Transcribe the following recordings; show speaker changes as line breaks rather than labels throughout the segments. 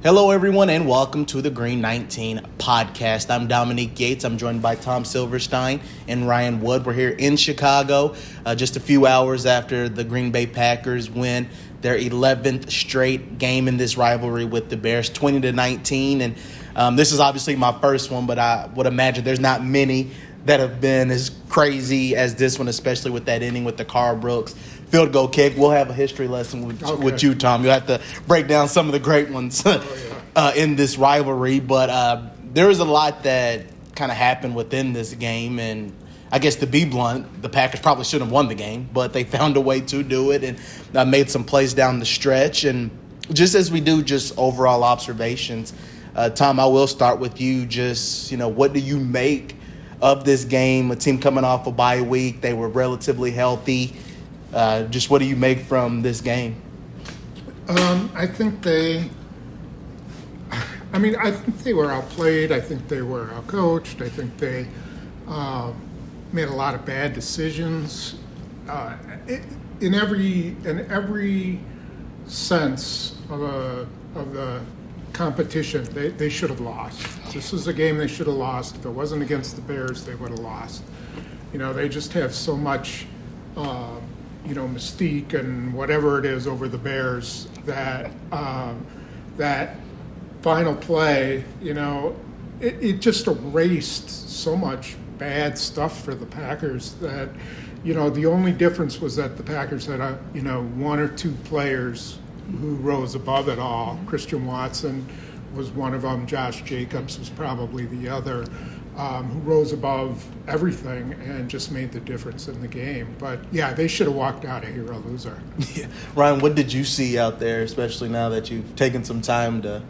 Hello, everyone, and welcome to the Green 19 podcast. I'm Dominique Yates. I'm joined by Tom Silverstein and Ryan Wood. We're here in Chicago just a few hours after the Green Bay Packers win their 11th straight game in this rivalry with the Bears, 20-19. And this is obviously my first one, but I would imagine there's not many that have been as crazy as this one, especially with that inning with the Karl Brooks field goal kick. We'll have a history lesson with you, Tom. You'll have to break down some of the great ones in this rivalry. But there was a lot that kind of happened within this game. And I guess to be blunt, the Packers probably shouldn't have won the game, but they found a way to do it and made some plays down the stretch. And just as we do just overall observations, Tom, I will start with you. Just, what do you make of this game? A team coming off a bye week. They were relatively healthy. Just what do you make from this game?
I think they were outplayed. I think they were outcoached. I think they made a lot of bad decisions. In every sense of the competition, they should have lost. This is a game they should have lost. If it wasn't against the Bears, they would have lost. They just have so much mystique and whatever it is over the Bears that that final play, it just erased so much bad stuff for the Packers that, the only difference was that the Packers had, one or two players who rose above it all. Christian Watson was one of them. Josh Jacobs was probably the other. Who rose above everything and just made the difference in the game. But, yeah, they should have walked out a hero loser.
Yeah. Ryan, what did you see out there, especially now that you've taken some time to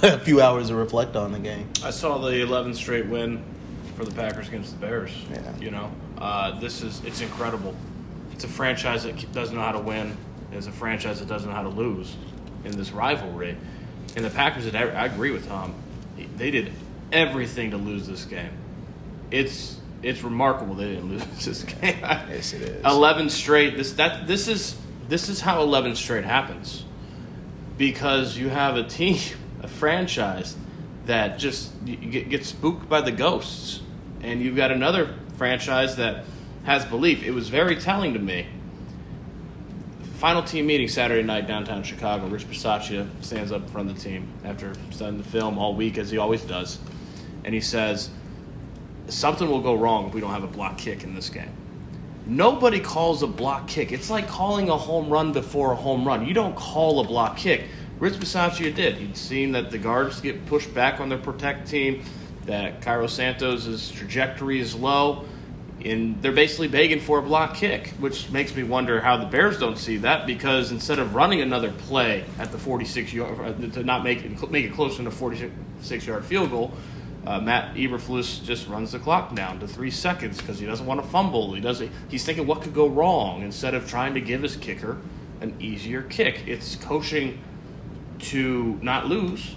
a few hours to reflect on the game?
I saw the 11th straight win for the Packers against the Bears.
Yeah.
It's incredible. It's a franchise that doesn't know how to win. It's a franchise that doesn't know how to lose in this rivalry. And the Packers, I agree with Tom, they did everything to lose this game. It's remarkable they didn't lose this game.
Yes, it is.
11 straight. This is how 11 straight happens, because you have a team, a franchise that just gets spooked by the ghosts, and you've got another franchise that has belief. It was very telling to me. Final team meeting Saturday night downtown Chicago. Rich Bisaccia stands up in front of the team after studying the film all week, as he always does. And he says, something will go wrong if we don't have a block kick in this game. Nobody calls a block kick. It's like calling a home run before a home run. You don't call a block kick. Rich Bisaccia did. He'd seen that the guards get pushed back on their protect team, that Cairo Santos' trajectory is low, and they're basically begging for a block kick, which makes me wonder how the Bears don't see that, because instead of running another play at the 46-yard to not make it closer than a 46-yard field goal, Matt Eberflus just runs the clock down to 3 seconds because he doesn't want to fumble. He's thinking what could go wrong instead of trying to give his kicker an easier kick. It's coaching to not lose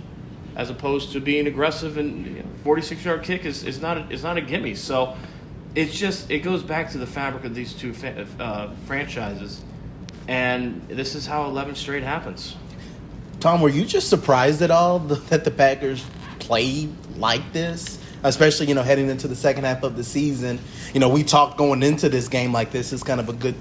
as opposed to being aggressive, and 46-yard kick is not a gimme. So it goes back to the fabric of these two franchises, and this is how 11 straight happens.
Tom, were you just surprised at all that the Packers played like this, especially heading into the second half of the season? We talked going into this game like this is kind of a good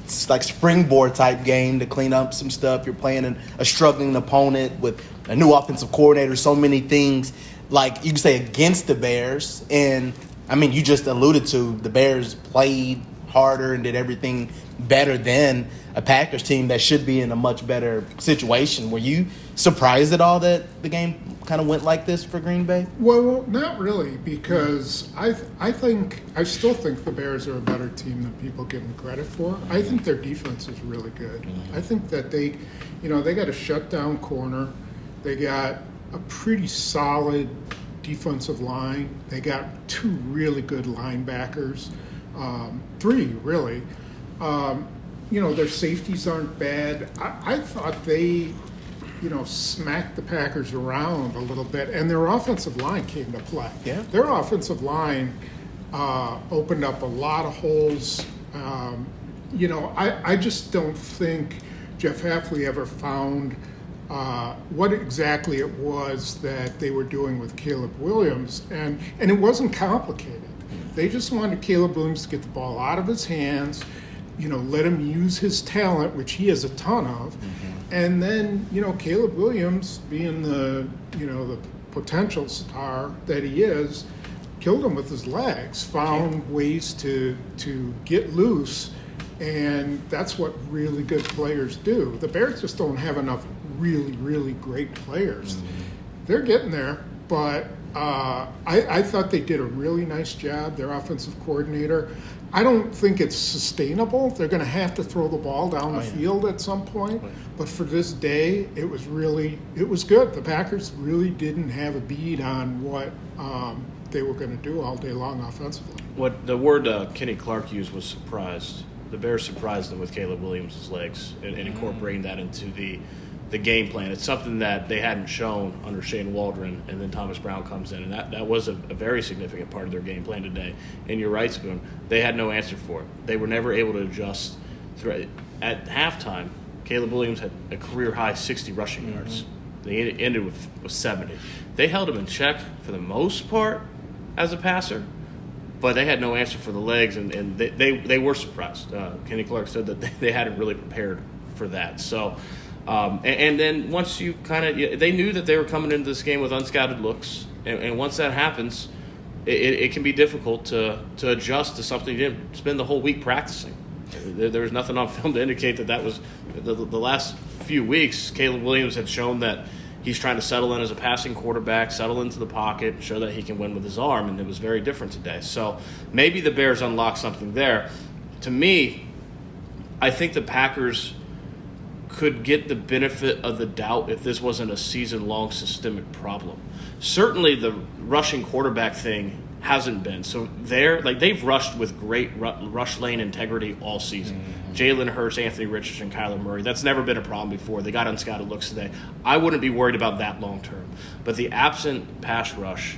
springboard type game to clean up some stuff. You're playing a struggling opponent with a new offensive coordinator, so many things like you can say against the Bears. And I mean, you just alluded to the Bears played harder and did everything better than a Packers team that should be in a much better situation. Were you surprised at all that the game kind of went like this for Green Bay?
Well, not really, because I still think the Bears are a better team than people give them credit for. I think their defense is really good. Mm-hmm. I think that they got a shutdown corner. They got a pretty solid defensive line. They got two really good linebackers, three really. Their safeties aren't bad. I thought they, smacked the Packers around a little bit, and their offensive line came to play.
Yeah.
Their offensive line opened up a lot of holes. I just don't think Jeff Hafley ever found what exactly it was that they were doing with Caleb Williams, and it wasn't complicated. They just wanted Caleb Williams to get the ball out of his hands, let him use his talent, which he has a ton of, and then Caleb Williams, being the potential star that he is, killed him with his legs, found ways to get loose, and that's what really good players do. The Bears just don't have enough really, really great players. They're getting there, but I thought they did a really nice job, their offensive coordinator. I don't think it's sustainable. They're going to have to throw the ball down the field at some point. But for this day, it was good. The Packers really didn't have a bead on what they were going to do all day long offensively.
What the word Kenny Clark used was surprised. The Bears surprised them with Caleb Williams' legs and incorporating that into the game plan. It's something that they hadn't shown under Shane Waldron, and then Thomas Brown comes in, and that was a very significant part of their game plan today. And you're right, Spoon, they had no answer for it. They were never able to adjust. At halftime, Caleb Williams had a career-high 60 rushing yards. They ended with 70. They held him in check for the most part as a passer, but they had no answer for the legs, and they were surprised. Kenny Clark said that they hadn't really prepared for that. So, and then once you they knew that they were coming into this game with unscouted looks, and once that happens, it can be difficult to adjust to something you didn't spend the whole week practicing. There was nothing on film to indicate that was the last few weeks. Caleb Williams had shown that he's trying to settle in as a passing quarterback, settle into the pocket, show that he can win with his arm, and it was very different today. So maybe the Bears unlock something there. To me, I think the Packers could get the benefit of the doubt if this wasn't a season-long systemic problem. Certainly the rushing quarterback thing hasn't been. So they've rushed with great rush lane integrity all season. Jalen Hurts, Anthony Richardson, Kyler Murray. That's never been a problem before. They got unscouted looks today. I wouldn't be worried about that long term. But the absent pass rush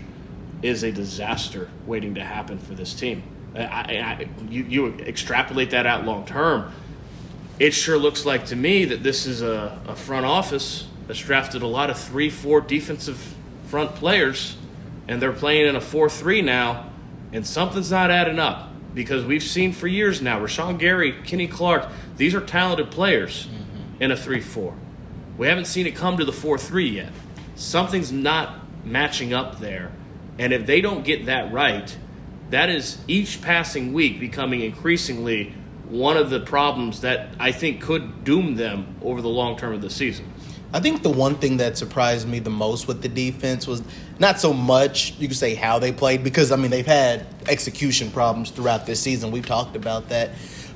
is a disaster waiting to happen for this team. You extrapolate that out long term, it sure looks like to me that this is a front office that's drafted a lot of 3-4 defensive front players, and they're playing in a 4-3 now, and something's not adding up. Because we've seen for years now, Rashawn Gary, Kenny Clark, these are talented players in a 3-4. We haven't seen it come to the 4-3 yet. Something's not matching up there. And if they don't get that right, that is each passing week becoming increasingly one of the problems that I think could doom them over the long term of the season.
I think the one thing that surprised me the most with the defense was not so much, you could say, how they played, because, they've had execution problems throughout this season. We've talked about that.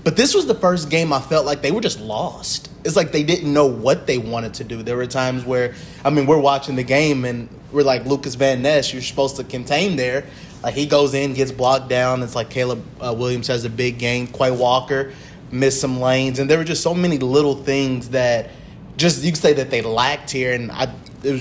But this was the first game I felt like they were just lost. It's like they didn't know what they wanted to do. There were times where, we're watching the game and we're like, Lucas Van Ness, you're supposed to contain there. Like, he goes in, gets blocked down. It's like Caleb Williams has a big game. Quay Walker missed some lanes. And there were just so many little things that just you could say that they lacked here. And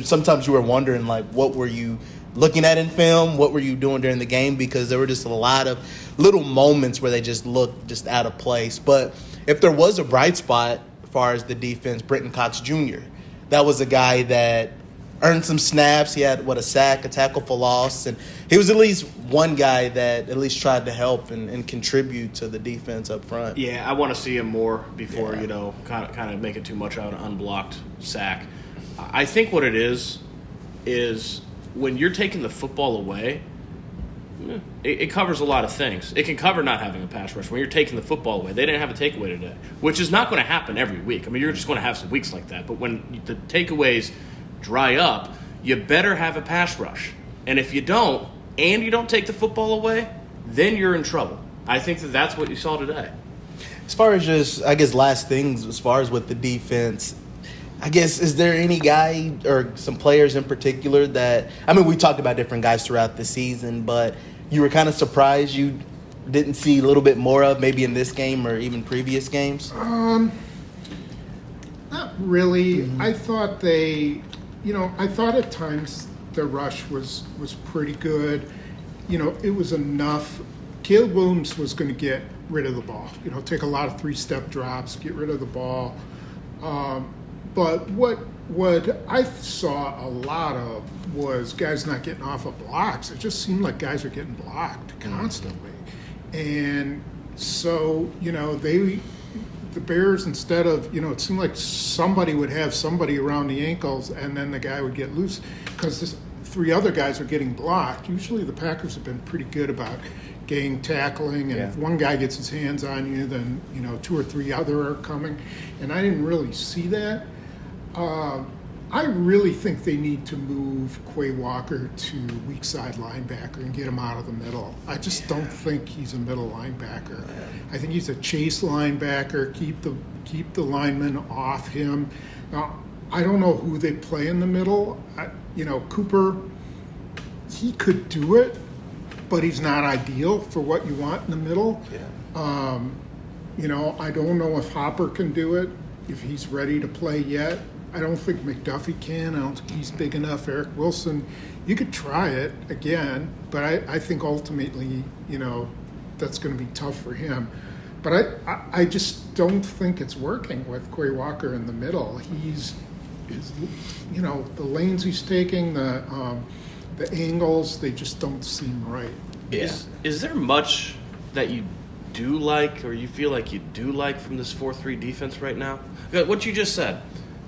sometimes you were wondering, like, what were you looking at in film? What were you doing during the game? Because there were just a lot of little moments where they just looked just out of place. But if there was a bright spot as far as the defense, Brenton Cox Jr., that was a guy that earned some snaps. He had, a sack, a tackle for loss. And he was at least one guy that at least tried to help and contribute to the defense up front.
Yeah, I want to see him more before, kind of making too much out of an unblocked sack. I think what it is when you're taking the football away, it covers a lot of things. It can cover not having a pass rush. When you're taking the football away, they didn't have a takeaway today, which is not going to happen every week. You're just going to have some weeks like that. But when the takeaways dry up, you better have a pass rush. And if you don't, and you don't take the football away, then you're in trouble. I think that's what you saw today.
As far as just, last things, as far as with the defense, is there any guy or some players in particular that, we talked about different guys throughout the season, but you were kind of surprised you didn't see a little bit more of maybe in this game or even previous games?
Not really. I thought I thought at times the rush was pretty good. It was enough. Caleb Williams was going to get rid of the ball. Take a lot of 3-step drops, get rid of the ball. But what what I saw a lot of was guys not getting off of blocks. It just seemed like guys are getting blocked constantly. And so, the Bears, instead of, it seemed like somebody would have somebody around the ankles and then the guy would get loose because three other guys are getting blocked. Usually the Packers have been pretty good about gang tackling, and if one guy gets his hands on you, then, two or three other are coming. And I didn't really see that. I really think they need to move Quay Walker to weak side linebacker and get him out of the middle. I just don't think he's a middle linebacker. I think he's a chase linebacker. Keep the linemen off him. Now, I don't know who they play in the middle. Cooper, he could do it, but he's not ideal for what you want in the middle. I don't know if Hopper can do it, if he's ready to play yet. I don't think McDuffie can. I don't think he's big enough. Eric Wilson, you could try it again, but I think ultimately, that's going to be tough for him. But I just don't think it's working with Quay Walker in the middle. The lanes he's taking, the angles, they just don't seem right.
Yeah.
Is there much that you do like, or you feel like you do like from this 4-3 defense right now? What you just said.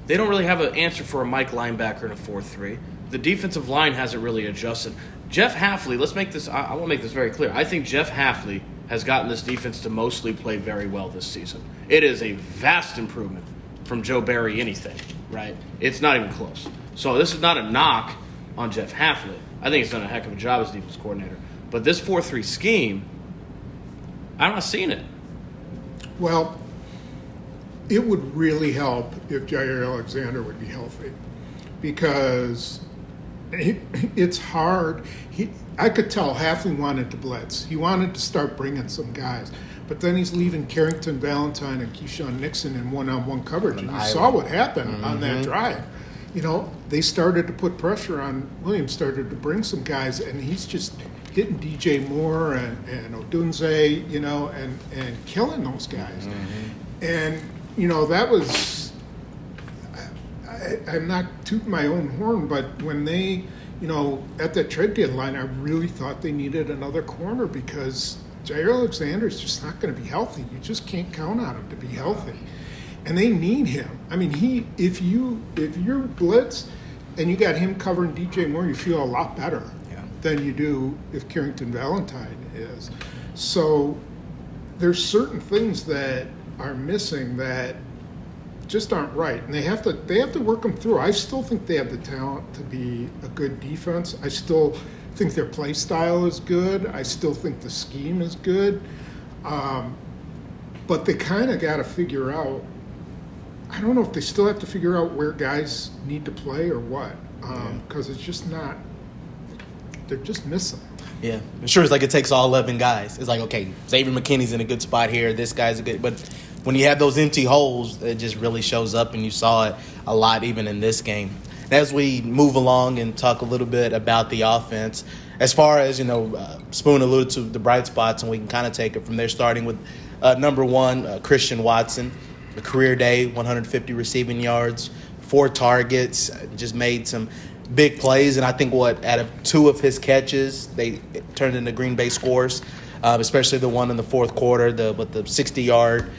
They don't really have an answer for a Mike linebacker in a 4-3. The defensive line hasn't really adjusted. Jeff Hafley, I want to make this very clear. I think Jeff Hafley has gotten this defense to mostly play very well this season. It is a vast improvement from Joe Barry anything, right? It's not even close. So this is not a knock on Jeff Hafley. I think he's done a heck of a job as defense coordinator. But this 4-3 scheme, I'm not seeing it.
Well, it would really help if Jair Alexander would be healthy, because it's hard. I could tell Hafley wanted to blitz. He wanted to start bringing some guys, but then he's leaving Carrington Valentine and Keyshawn Nixon in one-on-one coverage, and you saw what happened on that drive. They started to put pressure on Williams, started to bring some guys, and he's just hitting DJ Moore and Odunze, and killing those guys. And that was, I'm not tooting my own horn, but when they, at that trade deadline, I really thought they needed another corner because Jair Alexander's just not going to be healthy. You just can't count on him to be healthy. And they need him. I mean, if you're blitz and you got him covering DJ Moore, you feel a lot better than you do if Carrington Valentine is. So there's certain things that are missing that just aren't right, and they have to work them through. I still think they have the talent to be a good defense. I still think their play style is good. I still think the scheme is good, but they kind of got to figure out. I don't know if they still have to figure out where guys need to play or what, because it's just not. They're just missing.
Yeah, sure. It's like it takes all 11 guys. It's like, okay, Xavier McKinney's in a good spot here. This guy's a good, but when you have those empty holes, it just really shows up, and you saw it a lot even in this game. And as we move along and talk a little bit about the offense, as far as Spoon alluded to the bright spots, and we can kind of take it from there, starting with number one, Christian Watson, a career day, 150 receiving yards, 4 targets, just made some big plays, and I think out of 2 of his catches, they turned into Green Bay scores, especially the one in the fourth quarter, the 60-yard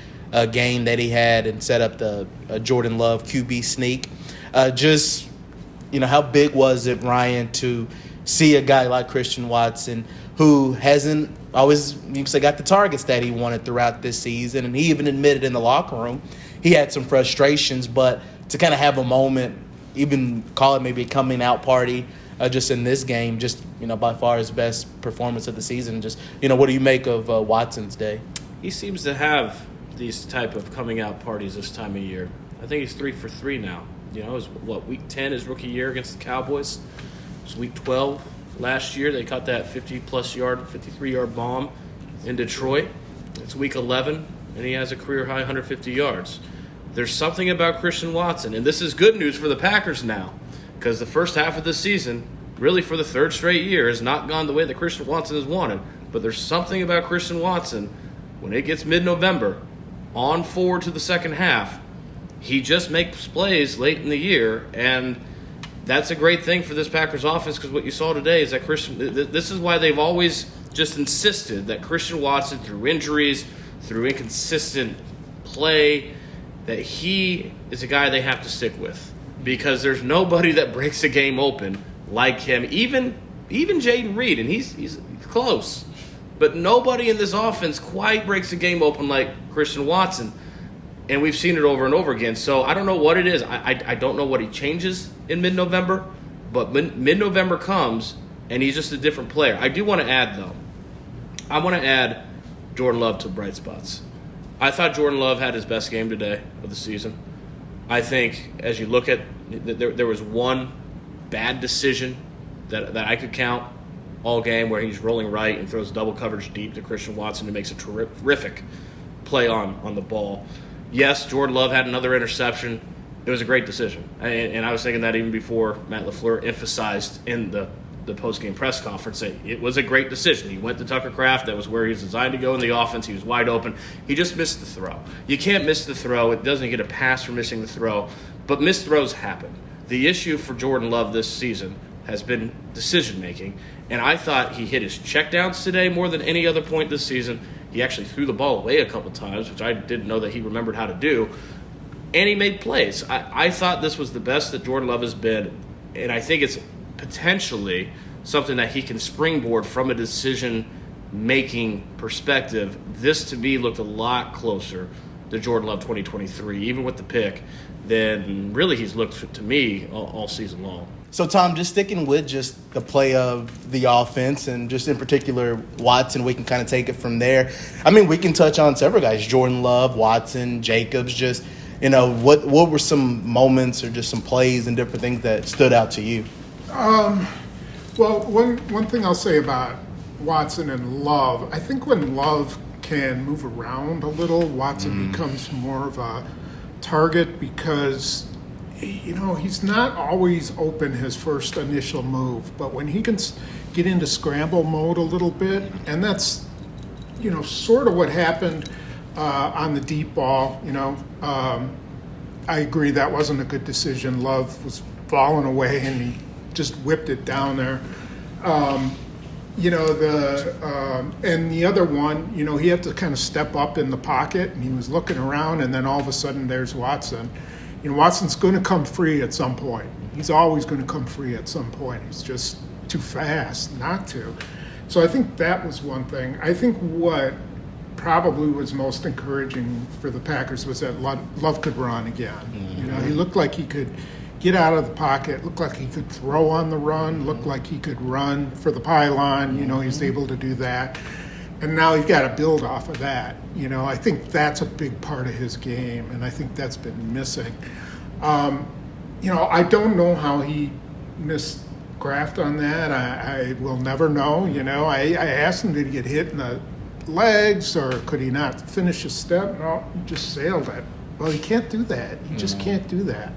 gain that he had and set up the Jordan Love QB sneak. How big was it, Ryan, to see a guy like Christian Watson who hasn't always got the targets that he wanted throughout this season, and he even admitted in the locker room he had some frustrations, but to kind of have a moment, even call it maybe a coming out party just in this game, just, by far his best performance of the season. Just, what do you make of Watson's day?
He seems to have these type of coming out parties this time of year. I think he's 3 for 3 now. It was, week 10 his rookie year against the Cowboys. It was week 12 last year. They caught that 53-yard bomb in Detroit. It's week 11, and he has a career-high 150 yards. There's something about Christian Watson, and this is good news for the Packers now, because the first half of the season, really for the 3rd straight year, has not gone the way that Christian Watson has wanted. But there's something about Christian Watson, when it gets mid-November, on forward to the second half, He just makes plays late in the year, and that's a great thing for this Packers offense because what you saw today is that this is why they've always just insisted that Christian Watson, through injuries, through inconsistent play, that he is a guy they have to stick with because there's nobody that breaks a game open like him. Even Jaden Reed, and he's close, but nobody in this offense quite breaks a game open like Christian Watson, and we've seen it over and over again. So I don't know what it is. I don't know what he changes in mid-November, but mid-November comes, and he's just a different player. I do want to add, though, I want to add Jordan Love to bright spots. I thought Jordan Love had his best game today of the season. I think as you look at there was one bad decision that I could count all game where he's rolling right and throws double coverage deep to Christian Watson and makes a terrific play on the ball. Yes, Jordan Love had another interception. It was a great decision. And I was thinking that even before Matt LaFleur emphasized in the post-game press conference that it was a great decision. He went to Tucker Kraft. That was where he was designed to go in the offense. He was wide open. He just missed the throw. You can't miss the throw. It doesn't get a pass for missing the throw. But missed throws happen. The issue for Jordan Love this season has been decision-making. And I thought he hit his checkdowns today more than any other point this season. He actually threw the ball away a couple times, which I didn't know that he remembered how to do. And he made plays. I thought this was the best that Jordan Love has been. And I think it's potentially something that he can springboard from a decision-making perspective. This, to me, looked a lot closer to Jordan Love 2023, even with the pick, than really he's looked to me all season long.
So, Tom, just sticking with just the play of the offense and just in particular Watson, we can kind of take it from there. I mean, we can touch on several guys, Jordan Love, Watson, Jacobs, just, what were some moments or just some plays and different things that stood out to you?
Well, one thing I'll say about Watson and Love, I think when Love can move around a little, Watson becomes more of a target because, he's not always open his first initial move. But when he can get into scramble mode a little bit, and that's, sort of what happened on the deep ball, I agree that wasn't a good decision. Love was falling away and he just whipped it down there. And the other one, he had to kind of step up in the pocket and he was looking around and then all of a sudden there's Watson. Watson's going to come free at some point. He's always going to come free at some point. He's just too fast not to. So I think that was one thing. I think what probably was most encouraging for the Packers was that Love could run again. He looked like he could get out of the pocket, looked like he could throw on the run, looked like he could run for the pylon. He's able to do that. And now he's got to build off of that. I think that's a big part of his game, and I think that's been missing. I don't know how he missed Kraft on that. I will never know. I asked him, did he get hit in the legs, or could he not finish a step? No, he just sailed it. Well, he can't do that. He just can't do that.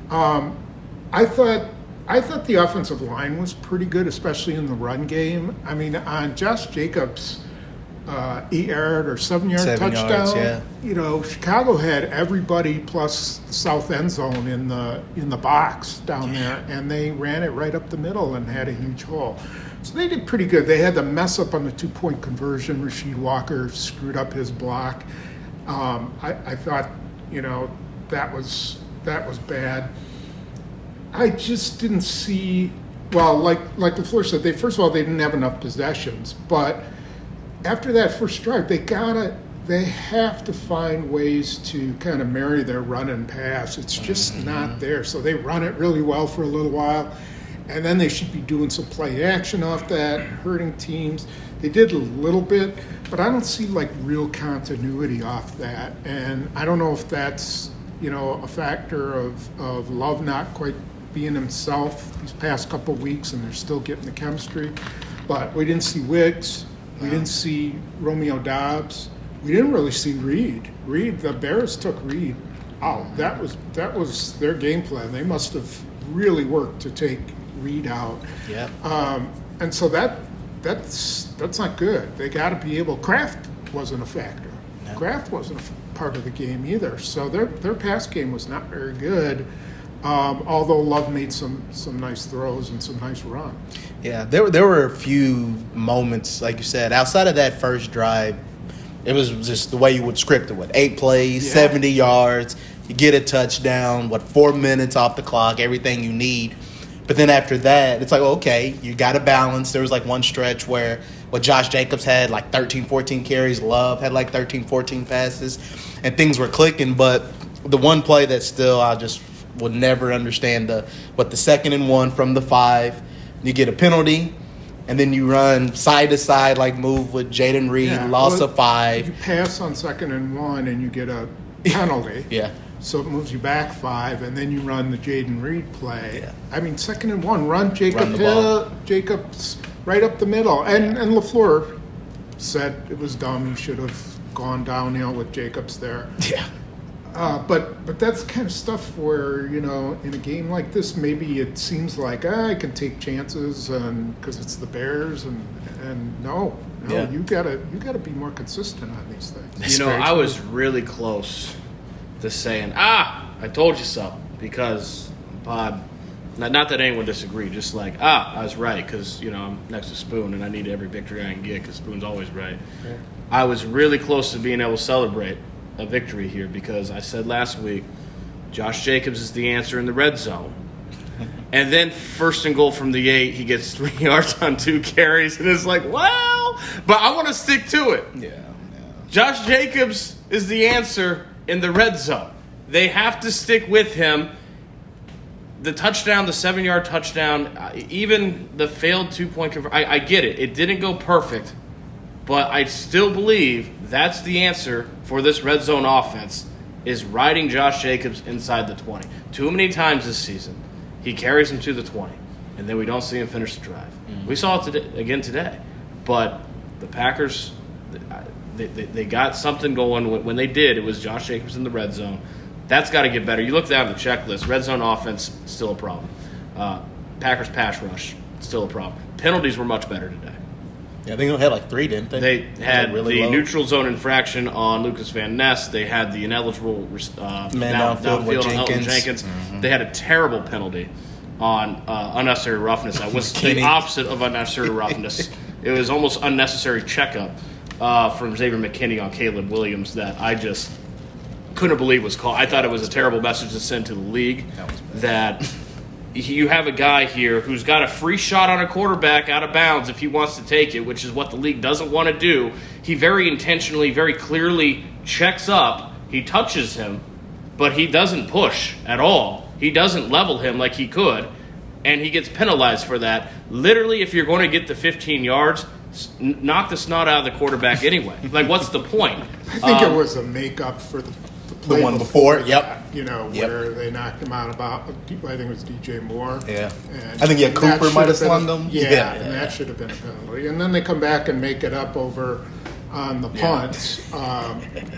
I thought the offensive line was pretty good, especially in the run game. I mean, on Josh Jacobs' 8-yard or 7-yard touchdown,
yards,
Chicago had everybody plus south end zone in the box down there, and they ran it right up the middle and had a huge hole. So they did pretty good. They had the mess up on the 2-point conversion. Rasheed Walker screwed up his block. I thought, that was bad. I just didn't see, well, like LaFleur said, first of all, they didn't have enough possessions. But after that first drive, they have to find ways to kind of marry their run and pass. It's just not there. So they run it really well for a little while, and then they should be doing some play action off that, hurting teams. They did a little bit, but I don't see real continuity off that. And I don't know if that's a factor of Love not quite being himself these past couple of weeks, and they're still getting the chemistry. But we didn't see Wicks. We didn't see Romeo Doubs. We didn't really see Reed. The Bears took Reed out. That was their game plan. They must have really worked to take Reed out.
Yeah.
And so that's not good. They got to be able. Kraft wasn't a factor. No. Kraft wasn't part of the game either. So their pass game was not very good. Although Love made some nice throws and some nice runs.
Yeah, there were a few moments, like you said, outside of that first drive. It was just the way you would script it. 8 plays, 70 yards, you get a touchdown, 4 minutes off the clock, everything you need. But then after that, it's like, okay, you got to balance. There was one stretch where Josh Jacobs had 13, 14 carries. Love had 13, 14 passes. And things were clicking. But the one play that still I just would never understand, the 2nd and 1 from the 5. You get a penalty. And then you run side to side move with Jaden Reed, loss of 5.
You pass on 2nd and 1 and you get a penalty.
Yeah.
So it moves you back 5, and then you run the Jaden Reed play.
Yeah.
I mean, 2nd and 1, run Jacobs right up the middle. And LaFleur said it was dumb. He should have gone downhill with Jacobs there.
Yeah.
But that's the kind of stuff where, in a game like this, maybe it seems like I can take chances and because it's the Bears and no, you gotta be more consistent on these things.
I was really close to saying, I told you so, because Pod, not that anyone disagreed, just I was right because, I'm next to Spoon and I need every victory I can get because Spoon's always right.
Okay.
I was really close to being able to celebrate a victory here because I said last week, Josh Jacobs is the answer in the red zone. And then 1st and goal from the 8, he gets 3 yards on 2 carries, and it's but I want to stick to it.
Yeah.
Josh Jacobs is the answer in the red zone. They have to stick with him. The touchdown, the 7-yard touchdown, even the failed 2-point conversion, I get it. It didn't go perfect, but I still believe that's the answer for this red zone offense is riding Josh Jacobs inside the 20. Too many times this season, he carries him to the 20, and then we don't see him finish the drive. Mm-hmm. We saw it again today. But the Packers, they got something going. When they did, it was Josh Jacobs in the red zone. That's got to get better. You look down the checklist, red zone offense, still a problem. Packers pass rush, still a problem. Penalties were much better today.
Yeah, I think they had 3, didn't they?
They had
really
the
low?
neutral zone infraction on Lucas Van Ness. They had the ineligible
downfield with
on Elton
Jenkins.
Jenkins.
Mm-hmm.
They had a terrible penalty on unnecessary roughness. That was the opposite of unnecessary roughness. It was almost unnecessary checkup from Xavier McKinney on Caleb Williams that I just couldn't believe was called. I thought it was a terrible message to send to the league that you have a guy here who's got a free shot on a quarterback out of bounds if he wants to take it, which is what the league doesn't want to do. He very intentionally, very clearly checks up. He touches him, but he doesn't push at all. He doesn't level him like he could, and he gets penalized for that. Literally, if you're going to get the 15 yards, knock the snot out of the quarterback anyway. What's the point?
I think it was a makeup for the play
one before.
That,
yep.
Where they knocked him out about, I think it was DJ Moore.
Yeah.
And
I think Cooper might have slung him.
Yeah, and that should have been a penalty. And then they come back and make it up over on the punt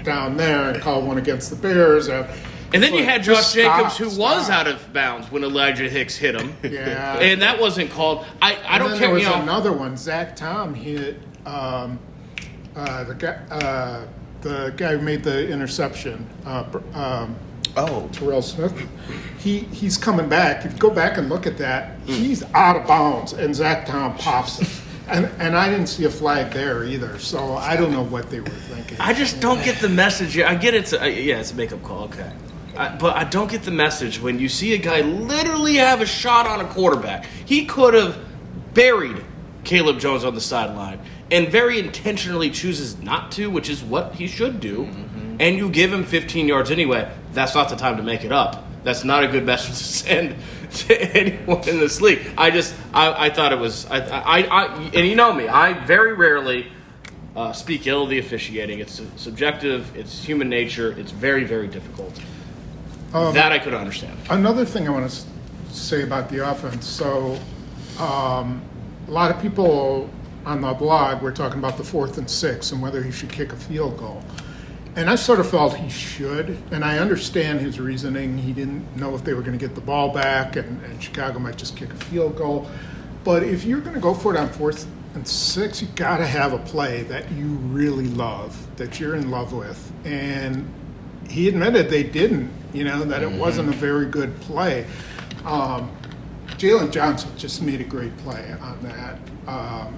down there and call one against the Bears.
And then you had Josh Jacobs, who was out of bounds when Elijah Hicks hit him.
Yeah.
And that wasn't called. I don't care.
There was another one. Zach Tom hit the guy who made the interception. Terrell Smith. He's coming back. If you go back and look at that, he's out of bounds, and Zach Tom pops him. And I didn't see a flag there either, so I don't know what they were thinking.
I just don't get the message. I get it's a makeup call, okay. But I don't get the message when you see a guy literally have a shot on a quarterback. He could have buried Caleb Jones on the sideline and very intentionally chooses not to, which is what he should do, and you give him 15 yards anyway. That's not the time to make it up. That's not a good message to send to anyone in this league. I thought it was, and you know me, I very rarely speak ill of the officiating. It's subjective, it's human nature, it's very, very difficult. That I could understand.
Another thing I want to say about the offense. So a lot of people on the blog were talking about the 4th and 6 and whether he should kick a field goal. And I sort of felt he should, and I understand his reasoning. He didn't know if they were going to get the ball back, and Chicago might just kick a field goal. But if you're going to go for it on 4th and 6, you got to have a play that you really love, that you're in love with. And he admitted they didn't, that it wasn't a very good play. Jalen Johnson just made a great play on that.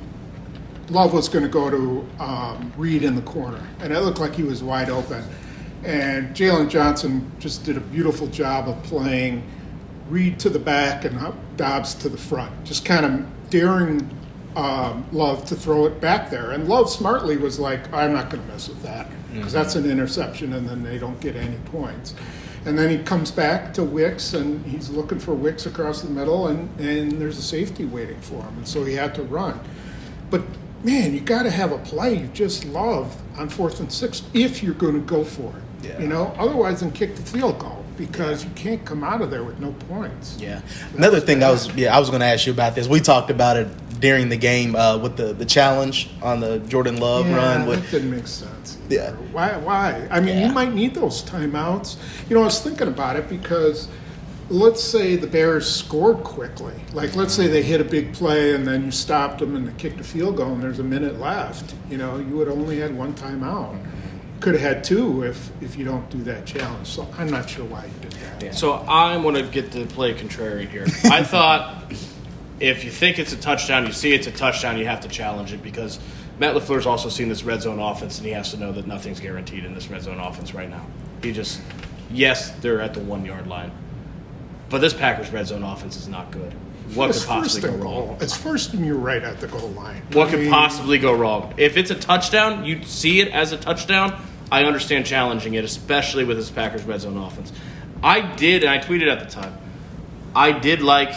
Love was going to go to Reed in the corner, and it looked like he was wide open. And Jalen Johnson just did a beautiful job of playing Reed to the back and Dobbs to the front, just kind of daring Love to throw it back there. And Love smartly was like, I'm not going to mess with that because that's an interception, and then they don't get any points. And then he comes back to Wicks, and he's looking for Wicks across the middle, and there's a safety waiting for him, and so he had to run. But, man, you got to have a play you just love on 4th and 6 if you're going to go for it.
Yeah.
Otherwise then kick the field goal because you can't come out of there with no points.
Yeah. Another thing I was going to ask you about this. We talked about it during the game with the challenge on the Jordan Love run.
That didn't make sense.
Yeah.
Why? I mean, you might need those timeouts. I was thinking about it because let's say the Bears scored quickly. Like, let's say they hit a big play and then you stopped them and they kicked a field goal and there's a minute left. You would have only had one timeout. Could have had two if you don't do that challenge. So I'm not sure why you did that.
Yeah.
So I'm going to get to play contrarian here. I thought if you think it's a touchdown, you see it's a touchdown, you have to challenge it because Matt LaFleur's also seen this red zone offense, and he has to know that nothing's guaranteed in this red zone offense right now. Yes, they're at the 1 yard line, but this Packers red zone offense is not good. What could possibly go wrong?
It's first and you're right at the goal line.
What could possibly go wrong? If it's a touchdown, you see it as a touchdown, I understand challenging it, especially with this Packers red zone offense. I did, and I tweeted at the time, I did like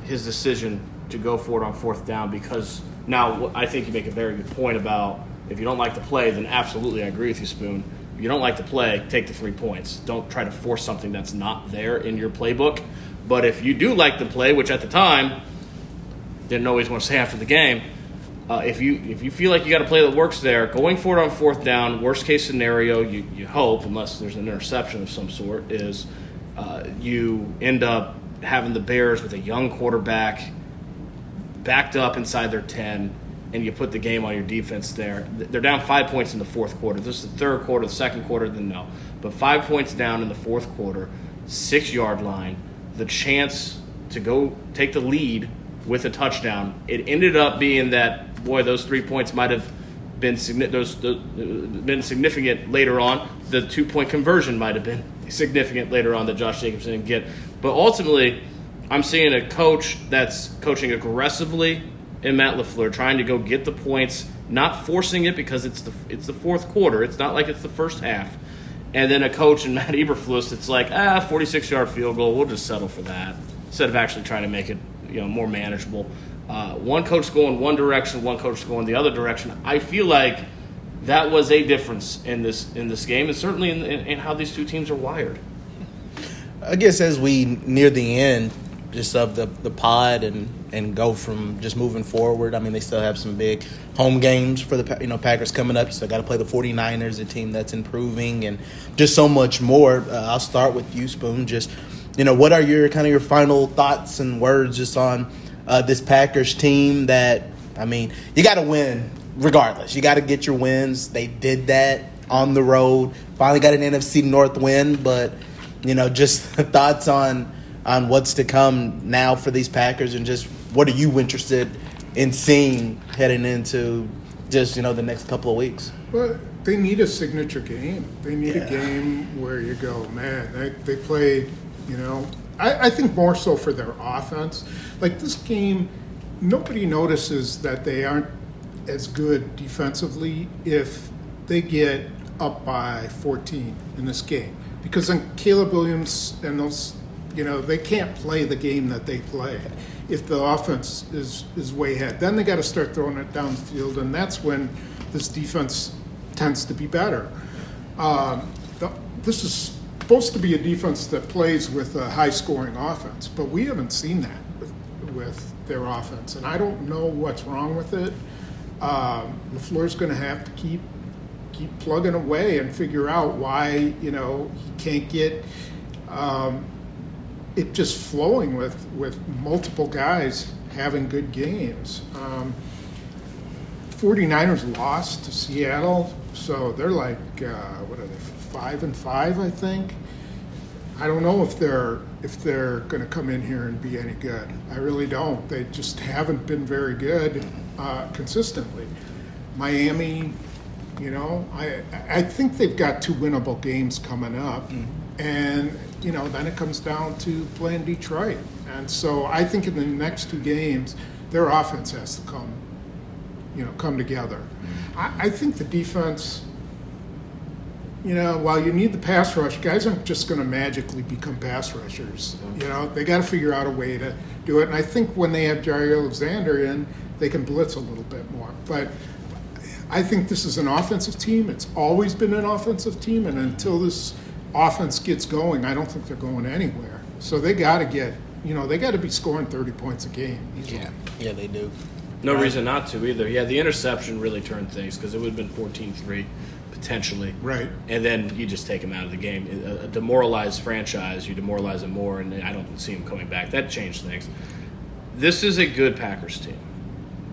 his decision to go for it on 4th down because now I think you make a very good point about if you don't like the play, then absolutely I agree with you, Spoon. If you don't like the play, take the 3 points. Don't try to force something that's not there in your playbook. But if you do like the play, which at the time, didn't always want to say after the game, if you feel like you got a play that works there, going for it on 4th down, worst case scenario, you hope, unless there's an interception of some sort, is you end up having the Bears with a young quarterback backed up inside their 10, and you put the game on your defense there. They're down 5 points in the 4th quarter. This is the 3rd quarter, the 2nd quarter, then no. But 5 points down in the 4th quarter, 6 yard line, the chance to go take the lead with a touchdown. It ended up being that, boy, those 3 points might have been significant later on. The 2-point conversion might have been significant later on that Josh Jacobs didn't get. But ultimately, I'm seeing a coach that's coaching aggressively in Matt LaFleur, trying to go get the points, not forcing it because it's the 4th quarter. It's not like it's the first half. And then a coach in Matt Eberflus that's like, 46-yard field goal, we'll just settle for that, instead of actually trying to make it more manageable. One coach going one direction, one coach going the other direction. I feel like that was a difference in this game, and certainly in how these two teams are wired.
I guess as we near the end just of the pod and go from just moving forward, I mean, they still have some big home games for the Packers coming up. You still got to play the 49ers, a team that's improving, and just so much more. I'll start with you, Spoon. Just, what are your final thoughts and words just on this Packers team that, I mean, you got to win regardless. You got to get your wins. They did that on the road. Finally got an NFC North win, but, just thoughts on what's to come now for these Packers, and just what are you interested in seeing heading into just, the next couple of weeks?
Well, they need a signature game. They need a game where you go, man, they played, I think more so for their offense. Like this game, nobody notices that they aren't as good defensively if they get up by 14 in this game. Because then Caleb Williams and those, they can't play the game that they play if the offense is way ahead. Then they got to start throwing it downfield, and that's when this defense tends to be better. This is supposed to be a defense that plays with a high-scoring offense, but we haven't seen that with their offense, and I don't know what's wrong with it. LaFleur's going to have to keep plugging away and figure out why he can't get it just flowing with multiple guys having good games. 49ers lost to Seattle. So they're like, what are they, 5-5, I think. I don't know if they're going to come in here and be any good. I really don't. They just haven't been very good consistently. Miami, I think they've got 2 winnable games coming up, and then it comes down to playing Detroit. And so I think in the next 2 games, their offense has to come together. I think the defense. While you need the pass rush, guys aren't just going to magically become pass rushers. They got to figure out a way to do it. And I think when they have Jair Alexander in, they can blitz a little bit more. But I think this is an offensive team. It's always been an offensive team. And until this offense gets going, I don't think they're going anywhere. So they got to get, they got to be scoring 30 points a game. Easily.
Yeah, they do.
No reason not to either. Yeah, the interception really turned things because it would have been 14-3 potentially.
Right.
And then you just take them out of the game. A demoralized franchise, you demoralize them more, and I don't see them coming back. That changed things. This is a good Packers team.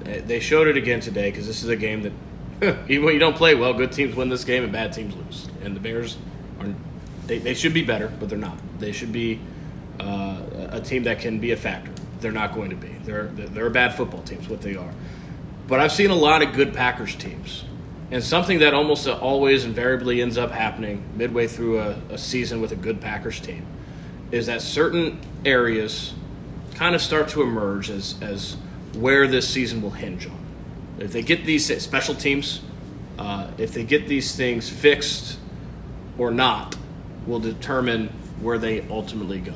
They showed it again today because this is a game that, even when you don't play well, good teams win this game and bad teams lose. And the Bears they should be better, but they're not. They should be a team that can be a factor. They're not going to be. They're a bad football team is what they are. But I've seen a lot of good Packers teams. And something that almost always invariably ends up happening midway through a season with a good Packers team is that certain areas kind of start to emerge as where this season will hinge on. If they get these special teams, if they get these things fixed or not, will determine where they ultimately go.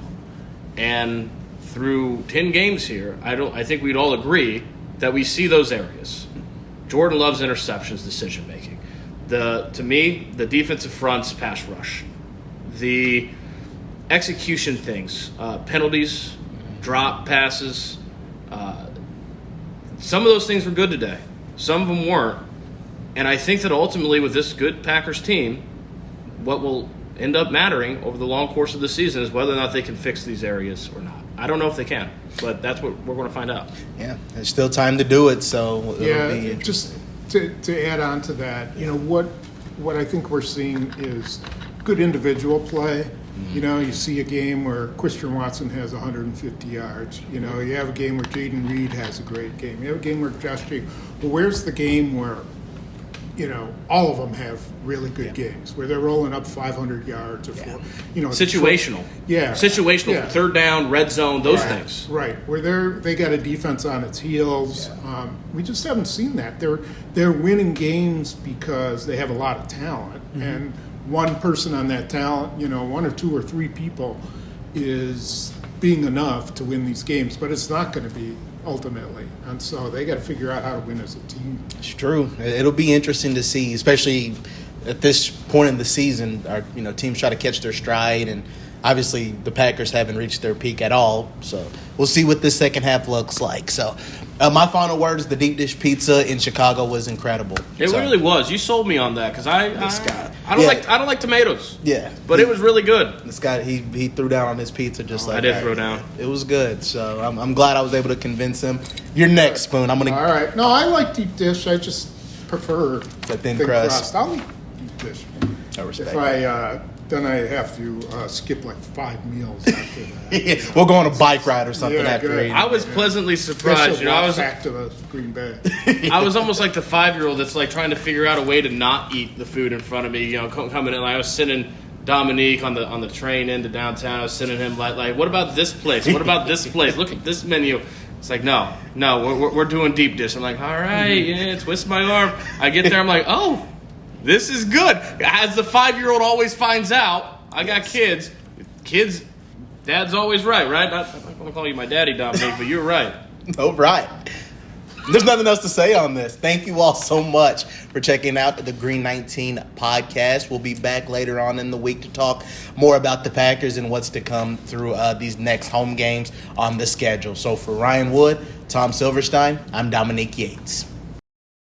And through 10 games here, I think we'd all agree that we see those areas. Jordan loves interceptions, decision making. To me, the defensive front's pass rush, the execution things, penalties, drop passes. Some of those things were good today. Some of them weren't. And I think that ultimately with this good Packers team, what will end up mattering over the long course of the season is whether or not they can fix these areas or not. I don't know if they can, but that's what we're going to find out.
Yeah, there's still time to do it, so it'll be
just to add on to that, what I think we're seeing is good individual play. You see a game where Christian Watson has 150 yards. You have a game where Jaden Reed has a great game. You have a game where Josh Jacobs. Well, where's the game where, all of them have really good games where they're rolling up 500 yards or
situational. Situational, third down, red zone, those things.
Right, where they got a defense on its heels. Yeah. We just haven't seen that. They're winning games because they have a lot of talent, and one person on that talent, 1 or 2 or 3 people, is being enough to win these games. But it's not going to be ultimately, and so they got to figure out how to win as a team.
It's true. It'll be interesting to see, especially at this point in the season. Our teams try to catch their stride, and obviously the Packers haven't reached their peak at all. So we'll see what this second half looks like. So my final word is the deep dish pizza in Chicago was incredible.
It really was. You sold me on that because I don't like tomatoes.
Yeah,
but it was really good.
This guy he threw down on his pizza just like
I did throw down.
It was good. So I'm glad I was able to convince him. Your next Spoon. I'm gonna.
All right. No, I like deep dish. I just prefer
the thin crust.
I'll eat deep dish.
I respect.
Then I have to skip like 5 meals after that.
We'll go on a bike ride or something after eating.
I was pleasantly surprised.
I was back to the Green Bay.
I was almost like the 5-year-old that's like trying to figure out a way to not eat the food in front of me. Coming in. I was sending Dominique on the train into downtown. I was sending him like, what about this place? What about this place? Look at this menu. It's like, no, we're doing deep dish. I'm like, all right, twist my arm. I get there, I'm like, oh. This is good. As the 5-year-old always finds out, I got kids. Kids, dad's always right? I'm not going to call you my daddy, Dominique, but you're right.
Oh, right. There's nothing else to say on this. Thank you all so much for checking out the Green 19 podcast. We'll be back later on in the week to talk more about the Packers and what's to come through these next home games on the schedule. So for Ryan Wood, Tom Silverstein, I'm Dominique Yates.